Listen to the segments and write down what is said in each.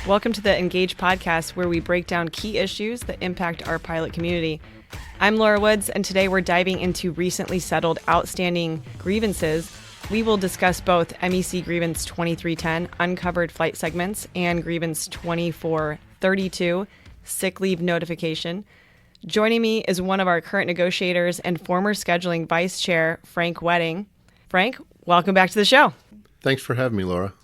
Welcome to the Engage podcast, where we break down key issues that impact our pilot community. I'm Laura Woods, and today we're diving into recently settled outstanding grievances. We will discuss both MEC Grievance 2310, uncovered flight segments, and Grievance 2432, sick leave notification. Joining me is one of our current negotiators and former scheduling vice chair, Frank Wedding. Frank, welcome back to the show. Thanks for having me, Laura.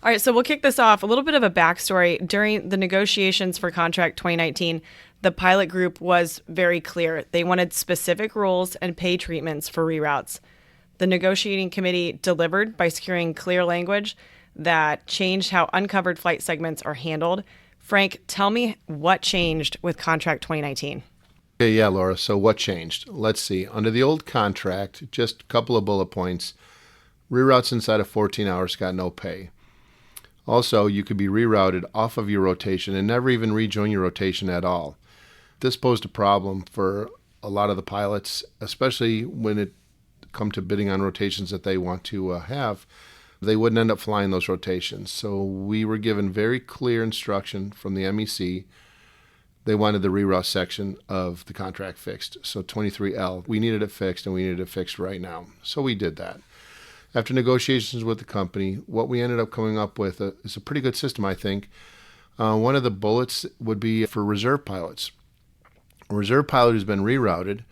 All right, so we'll kick this off. A little bit of a backstory. During the negotiations for Contract 2019, the pilot group was very clear. They wanted specific rules and pay treatments for reroutes. The negotiating committee delivered by securing clear language that changed how uncovered flight segments are handled. Frank, tell me what changed with Contract 2019. Yeah, Laura. So what changed? Let's see. Under the old contract, just a couple of bullet points. Reroutes inside of 14 hours got no pay. Also, you could be rerouted off of your rotation and never even rejoin your rotation at all. This posed a problem for a lot of the pilots, especially when it come to bidding on rotations that they want to have. They wouldn't end up flying those rotations. So we were given very clear instruction from the MEC. They wanted the reroute section of the contract fixed. So 23L, we needed it fixed, and we needed it fixed right now. So we did that. After negotiations with the company, what we ended up coming up with is a pretty good system, I think. One of the bullets would be for reserve pilots. A reserve pilot who's been rerouted,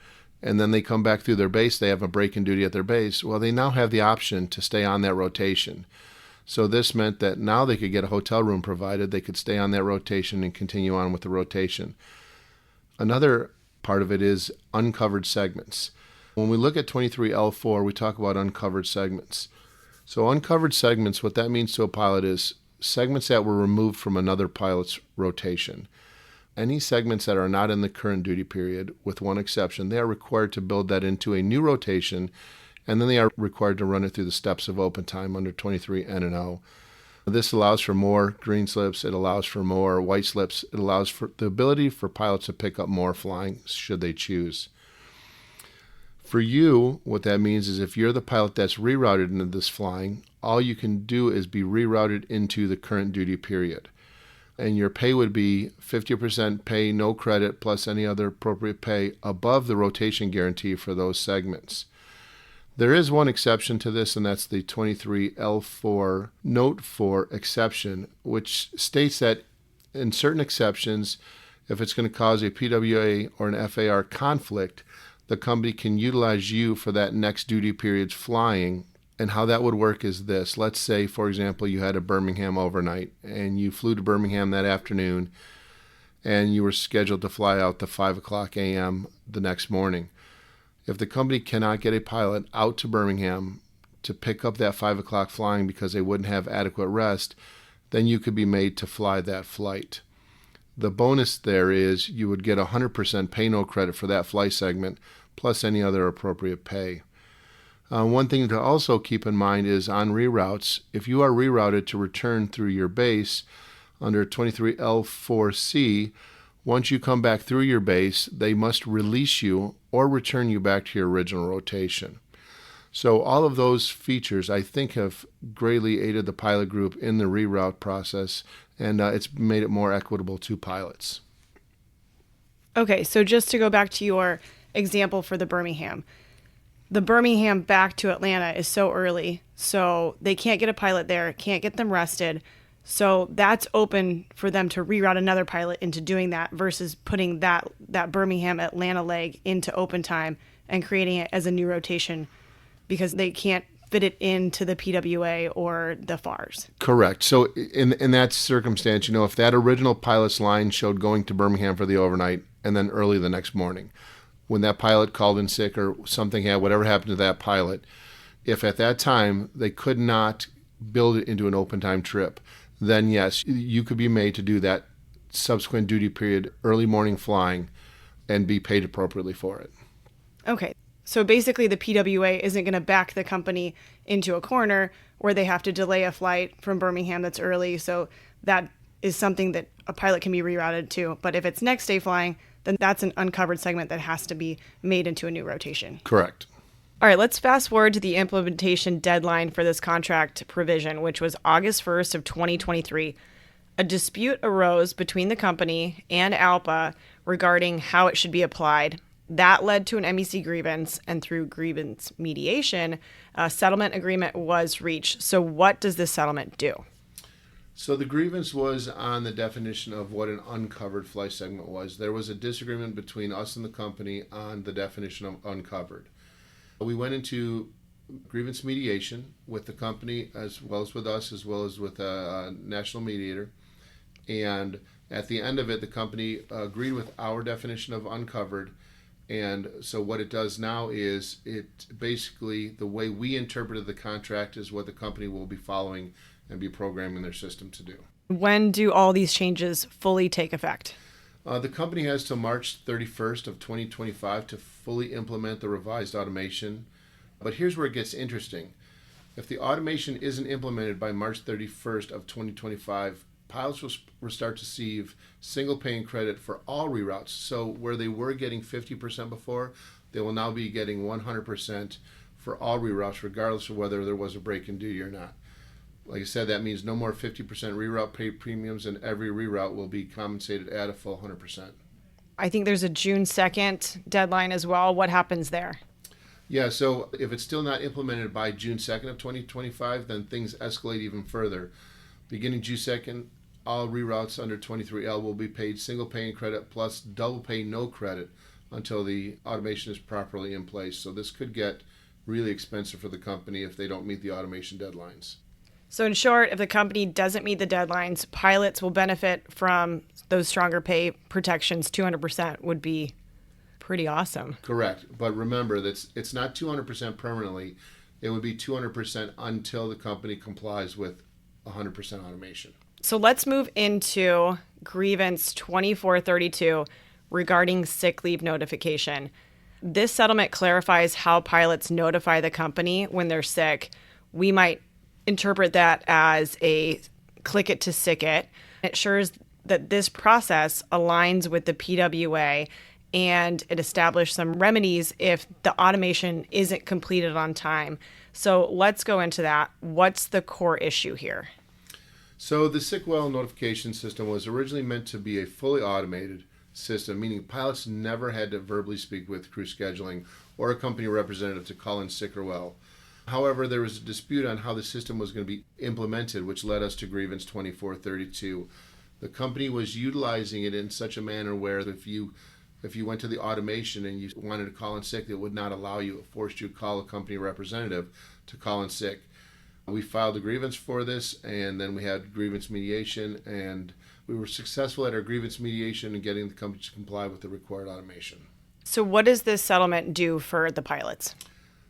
and then they come back through their base, they have a break-in duty at their base. Well, they now have the option to stay on that rotation. So this meant that now they could get a hotel room provided, they could stay on that rotation and continue on with the rotation. Another part of it is uncovered segments. When we look at 23L4, we talk about uncovered segments. So uncovered segments, what that means to a pilot is segments that were removed from another pilot's rotation. Any segments that are not in the current duty period, with one exception, they are required to build that into a new rotation, and then they are required to run it through the steps of open time under 23N&O. This allows for more green slips, it allows for more white slips, it allows for the ability for pilots to pick up more flying should they choose. For you, what that means is if you're the pilot that's rerouted into this flying, all you can do is be rerouted into the current duty period. And your pay would be 50% pay, no credit, plus any other appropriate pay above the rotation guarantee for those segments. There is one exception to this, and that's the 23L4 Note 4 exception, which states that in certain exceptions, if it's going to cause a PWA or an FAR conflict, the company can utilize you for that next duty period's flying. And how that would work is this. Let's say, for example, you had a Birmingham overnight and you flew to Birmingham that afternoon and you were scheduled to fly out to 5 o'clock a.m. the next morning. If the company cannot get a pilot out to Birmingham to pick up that 5 o'clock flying because they wouldn't have adequate rest, then you could be made to fly that flight. The bonus there is you would get 100% pay no credit for that flight segment, plus any other appropriate pay. One thing to also keep in mind is on reroutes, if you are rerouted to return through your base under 23L4C, once you come back through your base, they must release you or return you back to your original rotation. So all of those features, I think, have greatly aided the pilot group in the reroute process, and it's made it more equitable to pilots. Okay, so just to go back to your example for the Birmingham back to Atlanta is so early, so they can't get a pilot there, can't get them rested. So that's open for them to reroute another pilot into doing that versus putting that Birmingham Atlanta leg into open time and creating it as a new rotation because they can't fit it into the PWA or the FARs. Correct. So in that circumstance, if that original pilot's line showed going to Birmingham for the overnight and then early the next morning, when that pilot called in sick or whatever happened to that pilot, if at that time they could not build it into an open time trip, then yes, you could be made to do that subsequent duty period early morning flying and be paid appropriately for it. Okay. So basically the PWA isn't going to back the company into a corner where they have to delay a flight from Birmingham that's early. So that is something that a pilot can be rerouted to. But if it's next day flying, then that's an uncovered segment that has to be made into a new rotation. Correct. All right, let's fast forward to the implementation deadline for this contract provision, which was August 1st of 2023. A dispute arose between the company and ALPA regarding how it should be applied. That led to an MEC grievance, and through grievance mediation, a settlement agreement was reached. So what does this settlement do? So the grievance was on the definition of what an uncovered flight segment was. There was a disagreement between us and the company on the definition of uncovered. We went into grievance mediation with the company as well as with us, as well as with a national mediator. And at the end of it, the company agreed with our definition of uncovered. And so what it does now is it basically, the way we interpreted the contract is what the company will be following and be programming their system to do. When do all these changes fully take effect? The company has till March 31st of 2025 to fully implement the revised automation. But here's where it gets interesting. If the automation isn't implemented by March 31st of 2025, pilots will start to receive single pay and credit for all reroutes. So where they were getting 50% before, they will now be getting 100% for all reroutes, regardless of whether there was a break in duty or not. Like I said, that means no more 50% reroute pay premiums, and every reroute will be compensated at a full 100%. I think there's a June 2nd deadline as well. What happens there? Yeah, so if it's still not implemented by June 2nd of 2025, then things escalate even further. Beginning June 2nd, all reroutes under 23L will be paid single pay and credit plus double pay no credit until the automation is properly in place. So this could get really expensive for the company if they don't meet the automation deadlines. So in short, if the company doesn't meet the deadlines, pilots will benefit from those stronger pay protections. 200% would be pretty awesome. Correct. But remember, that it's not 200% permanently. It would be 200% until the company complies with 100% automation. So let's move into grievance 2432 regarding sick leave notification. This settlement clarifies how pilots notify the company when they're sick. We might interpret that as a click it to sick it. It ensures that this process aligns with the PWA, and it established some remedies if the automation isn't completed on time. So let's go into that. What's the core issue here? So the sick well notification system was originally meant to be a fully automated system, meaning pilots never had to verbally speak with crew scheduling or a company representative to call in sick or well. However, there was a dispute on how the system was going to be implemented, which led us to grievance 2432. The company was utilizing it in such a manner where if you went to the automation and you wanted to call in sick, it would not allow you. It forced you to call a company representative to call in sick. We filed a grievance for this, and then we had grievance mediation, and we were successful at our grievance mediation in getting the company to comply with the required automation. So what does this settlement do for the pilots?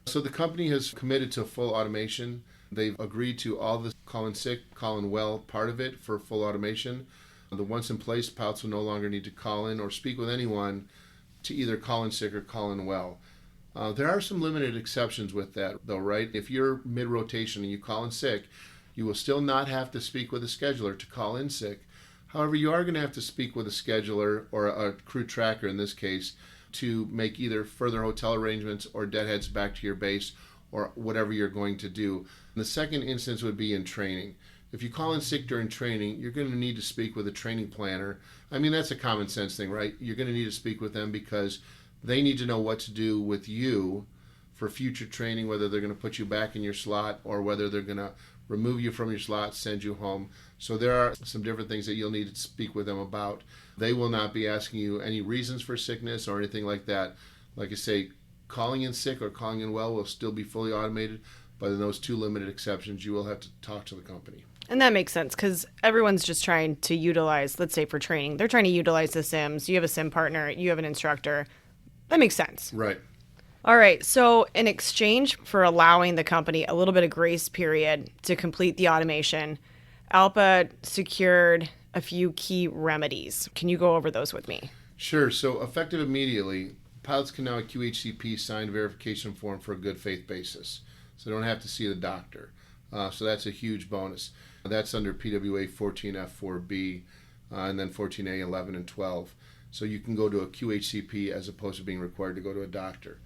So the company has committed to full automation. They've agreed to all the call in sick, call in well part of it for full automation. The once in place, pilots will no longer need to call in or speak with anyone to either call in sick or call in well. There are some limited exceptions with that, though, right? If you're mid-rotation and you call in sick, you will still not have to speak with a scheduler to call in sick. However, you are going to have to speak with a scheduler or a crew tracker in this case to make either further hotel arrangements or deadheads back to your base or whatever you're going to do. And the second instance would be in training. If you call in sick during training, you're going to need to speak with a training planner. I mean, that's a common sense thing, right? You're going to need to speak with them because they need to know what to do with you for future training, whether they're going to put you back in your slot or whether they're going to remove you from your slot, send you home. So there are some different things that you'll need to speak with them about. They will not be asking you any reasons for sickness or anything like that. Like I say, calling in sick or calling in well will still be fully automated, but in those two limited exceptions, you will have to talk to the company. And that makes sense because everyone's just trying to utilize, let's say for training, they're trying to utilize the sims. You have a sim partner, you have an instructor. That makes sense. Right. All right. So in exchange for allowing the company a little bit of grace period to complete the automation, ALPA secured a few key remedies. Can you go over those with me? Sure. So effective immediately, pilots can now at QHCP sign verification form for a good faith basis. So they don't have to see the doctor. So that's a huge bonus. That's under PWA 14F4B and then 14A 11 and 12. So you can go to a QHCP as opposed to being required to go to a doctor.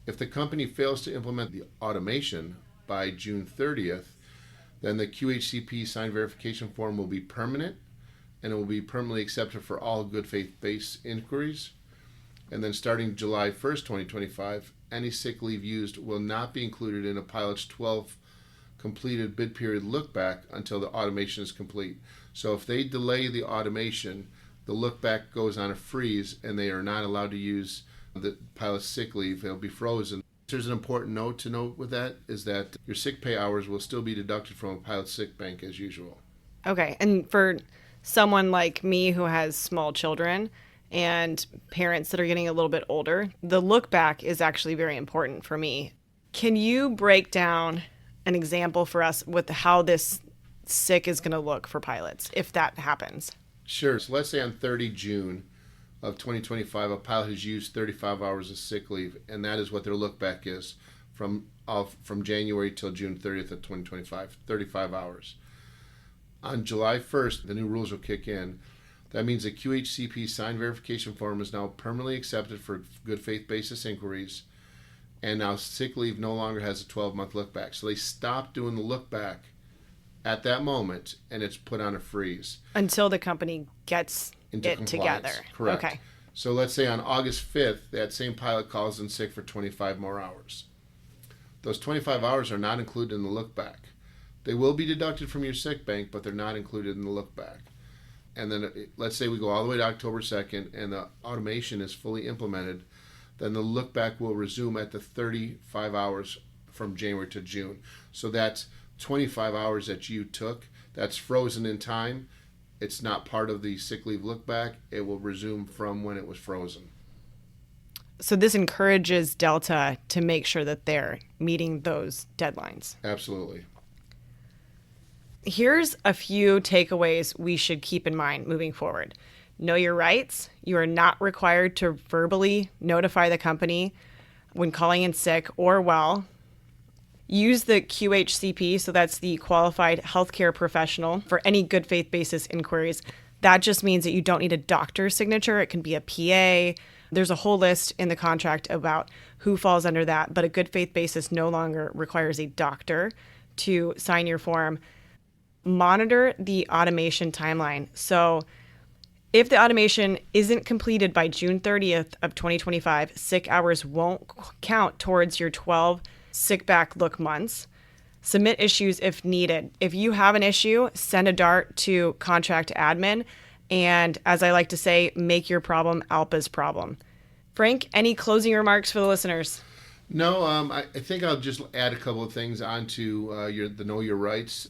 If the company fails to implement the automation by June 30th, then the QHCP signed verification form will be permanent, and it will be permanently accepted for all good faith-based inquiries. And then starting July 1st, 2025, any sick leave used will not be included in a pilot's 12 completed bid period look back until the automation is complete. So if they delay the automation, the look back goes on a freeze and they are not allowed to use the pilot's sick leave. It'll be frozen. There's an important note to note with that is that your sick pay hours will still be deducted from a pilot's sick bank as usual. Okay. And for someone like me who has small children and parents that are getting a little bit older, the look back is actually very important for me. Can you break down an example for us with how this sick is going to look for pilots if that happens? Sure. So let's say on 30 June of 2025, a pilot has used 35 hours of sick leave, and that is what their look back is from January till June 30th of 2025, 35 hours. On July 1st, the new rules will kick in. That means the QHCP signed verification form is now permanently accepted for good faith basis inquiries, and now sick leave no longer has a 12-month look back. So they stop doing the look back at that moment, and it's put on a freeze. Until the company gets it together. Correct. Okay. So let's say on August 5th, that same pilot calls in sick for 25 more hours. Those 25 hours are not included in the look back. They will be deducted from your sick bank, but they're not included in the look back. And then let's say we go all the way to October 2nd and the automation is fully implemented, then the look back will resume at the 35 hours from January to June. So that's 25 hours that you took. That's frozen in time. It's not part of the sick leave look back. It will resume from when it was frozen. So this encourages Delta to make sure that they're meeting those deadlines. Absolutely. Here's a few takeaways we should keep in mind moving forward. Know your rights. You are not required to verbally notify the company when calling in sick or well. Use the QHCP, so that's the Qualified Healthcare Professional, for any good faith basis inquiries. That just means that you don't need a doctor's signature. It can be a PA. There's a whole list in the contract about who falls under that, but a good faith basis no longer requires a doctor to sign your form. Monitor the automation timeline. So if the automation isn't completed by June 30th of 2025, sick hours won't count towards your 12 sick back look months. Submit issues if needed. If you have an issue, send a dart to contract admin. And as I like to say, make your problem ALPA's problem. Frank, any closing remarks for the listeners? No, I think I'll just add a couple of things onto the Know Your Rights.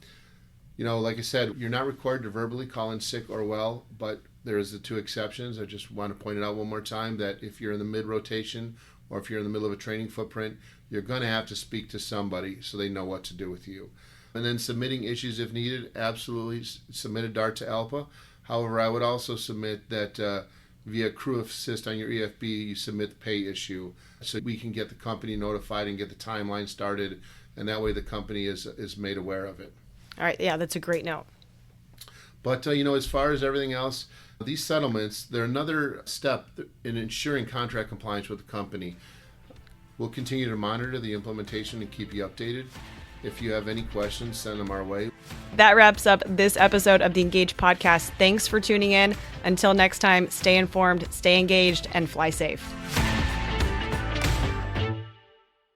You know, like I said, you're not required to verbally call in sick or well, but there is the two exceptions. I just want to point it out one more time that if you're in the mid-rotation or if you're in the middle of a training footprint, you're going to have to speak to somebody so they know what to do with you. And then submitting issues if needed, absolutely submit a dart to ALPA. However, I would also submit that via Crew Assist on your EFB, you submit the pay issue so we can get the company notified and get the timeline started, and that way the company is made aware of it. All right, yeah, that's a great note. But, as far as everything else, these settlements, they're another step in ensuring contract compliance with the company. We'll continue to monitor the implementation and keep you updated. If you have any questions, send them our way. That wraps up this episode of the Engage podcast. Thanks for tuning in. Until next time, stay informed, stay engaged, and fly safe.